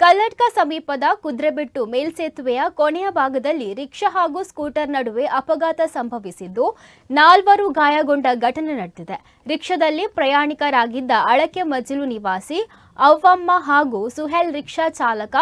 ಕಲ್ಲಡ್ಕ ಸಮೀಪದ ಕುದ್ರೆಬೆಟ್ಟು ಮೇಲ್ಸೇತುವೆಯ ಕೊನೆಯ ಭಾಗದಲ್ಲಿ ರಿಕ್ಷಾ ಹಾಗೂ ಸ್ಕೂಟರ್ ನಡುವೆ ಅಪಘಾತ ಸಂಭವಿಸಿದ್ದು 4 ಗಾಯಗೊಂಡ ಘಟನೆ ನಡೆದಿದೆ. ರಿಕ್ಷಾದಲ್ಲಿ ಪ್ರಯಾಣಿಕರಾಗಿದ್ದ ಅಳಕೆ ಮಜಿಲು ನಿವಾಸಿ ಅವ್ವಮ್ಮ ಹಾಗೂ ಸುಹೇಲ್, ರಿಕ್ಷಾ ಚಾಲಕ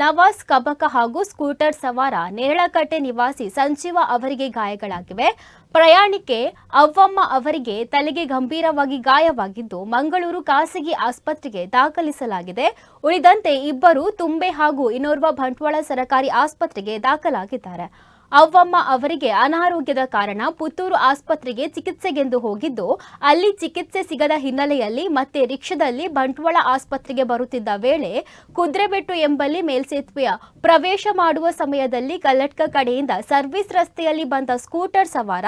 ನವಾಜ್ ಕಬಕ ಹಾಗೂ ಸ್ಕೂಟರ್ ಸವಾರ ನೇರಳಕಟ್ಟೆ ನಿವಾಸಿ ಸಂಜೀವ ಅವರಿಗೆ ಗಾಯಗಳಾಗಿವೆ. ಪ್ರಯಾಣಿಕೆ ಅವ್ವಮ್ಮ ಅವರಿಗೆ ತಲೆಗೆ ಗಂಭೀರವಾಗಿ ಗಾಯವಾಗಿದ್ದು ಮಂಗಳೂರು ಖಾಸಗಿ ಆಸ್ಪತ್ರೆಗೆ ದಾಖಲಿಸಲಾಗಿದೆ. ಉಳಿದಂತೆ ಇಬ್ಬರು ತುಂಬೆ ಹಾಗೂ ಇನ್ನೋರ್ವ ಬಂಟ್ವಾಳ ಸರ್ಕಾರಿ ಆಸ್ಪತ್ರೆಗೆ ದಾಖಲಾಗಿದ್ದಾರೆ. ಅವ್ವಮ್ಮ ಅವರಿಗೆ ಅನಾರೋಗ್ಯದ ಕಾರಣ ಪುತ್ತೂರು ಆಸ್ಪತ್ರೆಗೆ ಚಿಕಿತ್ಸೆಗೆಂದು ಹೋಗಿದ್ದು ಅಲ್ಲಿ ಚಿಕಿತ್ಸೆ ಸಿಗದ ಹಿನ್ನೆಲೆಯಲ್ಲಿ ಮತ್ತೆ ರಿಕ್ಷಾದಲ್ಲಿ ಬಂಟ್ವಾಳ ಆಸ್ಪತ್ರೆಗೆ ಬರುತ್ತಿದ್ದ ವೇಳೆ ಕುದ್ರೆಬೆಟ್ಟು ಎಂಬಲ್ಲಿ ಮೇಲ್ಸೇತುವೆಯ ಪ್ರವೇಶ ಮಾಡುವ ಸಮಯದಲ್ಲಿ ಕಲ್ಲಡ್ಕ ಕಡೆಯಿಂದ ಸರ್ವಿಸ್ ರಸ್ತೆಯಲ್ಲಿ ಬಂದ ಸ್ಕೂಟರ್ ಸವಾರ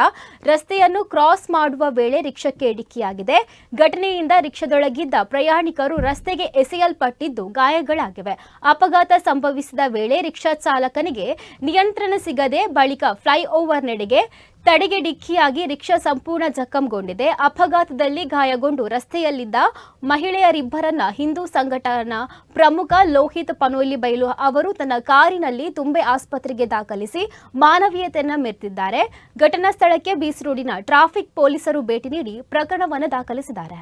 ರಸ್ತೆಯನ್ನು ಕ್ರಾಸ್ ಮಾಡುವ ವೇಳೆ ರಿಕ್ಷಾಕ್ಕೆ ಡಿಕ್ಕಿಯಾಗಿದೆ. ಘಟನೆಯಿಂದ ರಿಕ್ಷಾದೊಳಗಿದ್ದ ಪ್ರಯಾಣಿಕರು ರಸ್ತೆಗೆ ಎಸೆಯಲ್ಪಟ್ಟಿದ್ದು ಗಾಯಗಳಾಗಿವೆ. ಅಪಘಾತ ಸಂಭವಿಸಿದ ವೇಳೆ ರಿಕ್ಷಾ ಚಾಲಕನಿಗೆ ನಿಯಂತ್ರಣ ಸಿಗದೆ ಬಳಿಕ ಫ್ಲೈಓವರ್ ತಡೆಗೆ ಡಿಕ್ಕಿಯಾಗಿ ರಿಕ್ಷಾ ಸಂಪೂರ್ಣ ಜಖಂಗೊಂಡಿದೆ. ಅಪಘಾತದಲ್ಲಿ ಗಾಯಗೊಂಡು ರಸ್ತೆಯಲ್ಲಿದ್ದ ಮಹಿಳೆಯರಿಬ್ಬರನ್ನ ಹಿಂದೂ ಸಂಘಟನಾ ಪ್ರಮುಖ ಲೋಹಿತ್ ಪನೋಲಿ ಬೈಲು ಅವರು ತನ್ನ ಕಾರಿನಲ್ಲಿ ತುಂಬೆ ಆಸ್ಪತ್ರೆಗೆ ದಾಖಲಿಸಿ ಮಾನವೀಯತೆಯನ್ನ ಮೆರೆದಿದ್ದಾರೆ. ಘಟನಾ ಸ್ಥಳಕ್ಕೆ ಬೀಸ್ ರೋಡಿನ ಟ್ರಾಫಿಕ್ ಪೊಲೀಸರು ಭೇಟಿ ನೀಡಿ ಪ್ರಕರಣವನ್ನು ದಾಖಲಿಸಿದ್ದಾರೆ.